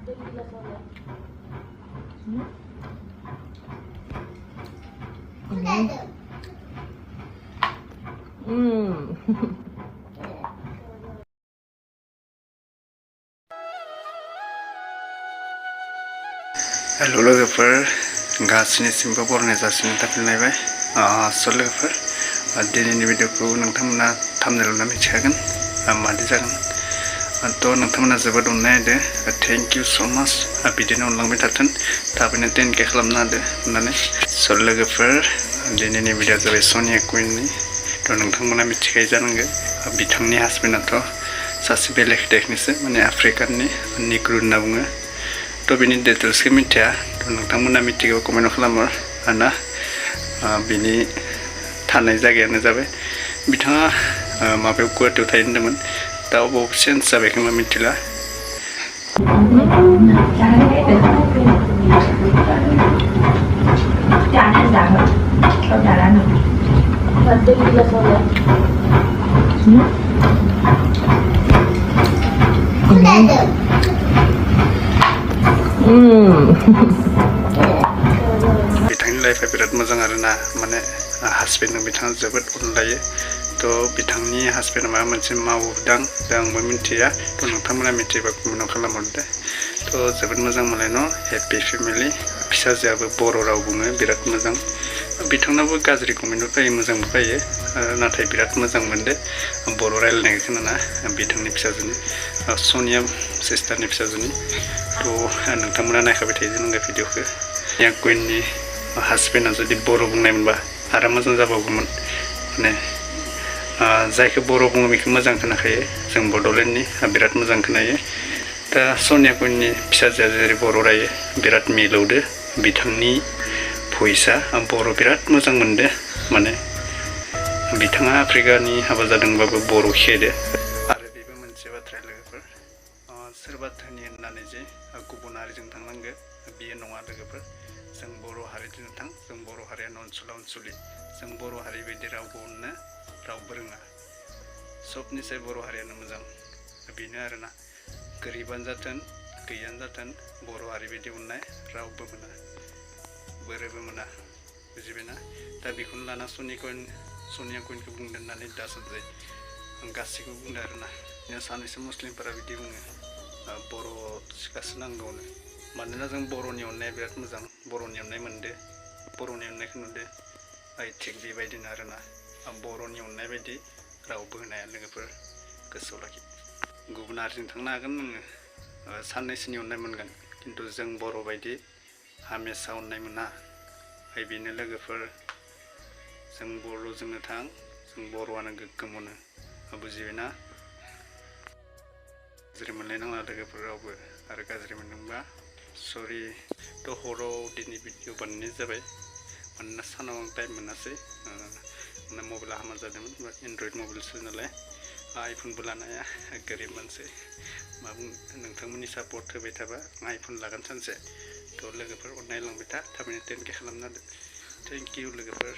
Hello लोगोफोर गासिनिसिमबो बरायनाय जासिनो थाफिनलायबाय लोगोफोर दिनैनि भिडिअखौ नोंथांमोना थाम्बनेइलावनो मिथिखागोन मादि जागोन थ' नोंथांमोना जोबोद अननाय होदो थेंक इउ स' माच बिदिनो अनलांबाय थाथों थाबैनो 10K खालामना होदो होननानै लोगोफोर दिनैनि भिडिअआ जाबाय सनिया कुइननि थ' नोंथांमोना मिथिखायो जानांगौ बिथांनि हासबेन्डआथ' सासे बेलेग टाइपनिसो माने आफ्रिकाननि निग्रो होनना बुङो तो बिनि डिटेल्सखौ मिथिया तो नोंथांमोना मिथिगौ कमेन्ट खालामो आरोना बिनि थानाय जायगायानो जाबाय बिथाङा माबायाव गुवाहाटीयाव थायो होनदोंमोन दा अबाव चेन्ज जाबाय खोमा मिथिला बिथांनि लाइफआ बिराद मोजां आरोना माने हासबेन्डजों बिथाङा जोबोद अनलायो तो बिथांनि हासबेन्डआ माबा मोनसे मावदां आंबो मिथिया तो नोंथांमोना मिथियोबा कमेन्ट खालामहरदो तो जोबोद मोजां मालाय न' हेपि फेमिलि फिसाजोआबो बर' राव बुङो बिराद मोजां बिथांनाबो गाज्रि कमेन्टबो फैयो मोजांबो फैयो नाथाय बिराद मोजां मोनदो बर' रायलायनायखौ खोनाना बिथांनि फिसाजोनि सनिया सिस्टारनि फिसाजोनि तो नोंथांमोना नायखाबाय थायो जानांगौ भिडिअखौ या कुइननि हासबेन्डआ जुदि बर' बुंनायमोनबा आरो मोजां जाबावगौमोन माने जायखौ बर' बुङो बेखौ मोजां खोनाखायो जों बड'लेण्डनि बिराद मोजां खोनायो दा सनिया कुइननि फिसाजोआ जेरै बर' रायो बिराद मिलौदो बिथांनि भइसआ बर' बिराद मोजां मोनदो माने बिथाङा आफ्रिकानि हाबा जादोंबाबो बर' खेदो आरो बेबो मोनसे बाथ्रा लोगोफोर सोरबा धोनि होननानै जे गुबुन हारिजों थांनांगो बियो नङा लोगोफोर जों बर' हारिजों थां जों बर' हारियानो अनसुला अनसुलि जों बर' हारि बायदि रावबो अननो रावबो रोङा सबनिसाय बर' हारियानो मोजां बेनो आरोना गोरिबानो जाथों गैयानो जाथों बर' हारि बायदि अननाय रावबो मोना बोरैबो मोना बुजिबायना दा बेखौनो लाना सनिया कुइनखौ बुंदों होननानै दा सानजायो आं गासैखौबो बुंदों आरोना सानैसो मुस्लिमफोरा बिदि बुङो बर' सिख्लासो नांगौनो मानोना जों बर'नि अननाया बिराद मोजां बर'नि अननाय मोनदो बर'नि अननायखौ नुदो थिग बेबायदिनो आरोना बर'नि अननाय बायदि रावबो होनाया लोगोफोर गोसोआव लाखि गुबुन हारिजों थांनो हागोन नोङो साननैसोनि अननाय मोनगोन खिन्थु जों बर' बायदि हामेसा अननाय मोना बेनो लोगोफोर जों बर'जोंनो थां जों बर'आनो गोग्गोम अनो बुजिबायना गाज्रि मोनलायनाङा लोगोफोर रावबो आरो गाज्रि मोनदोंबा सरि थ' हराव दिनै भिडिअ बानायनाय जाबाय मानोना सानाव आं टाइम मोनासै माने मबाइला हामा जादोंमोन एन्ड्रइड मबाइलसो नालाय आइफनबो लानाया गोरिब मानसि मा बुंनो नोंथांमोननि सापर्ट होबाय थाबा आइफन लागोन सानसे थ' लोगोफोर अननाय लांबाय था थाबैनो 10K खालामना होदो थेंक इउ लोगोफोर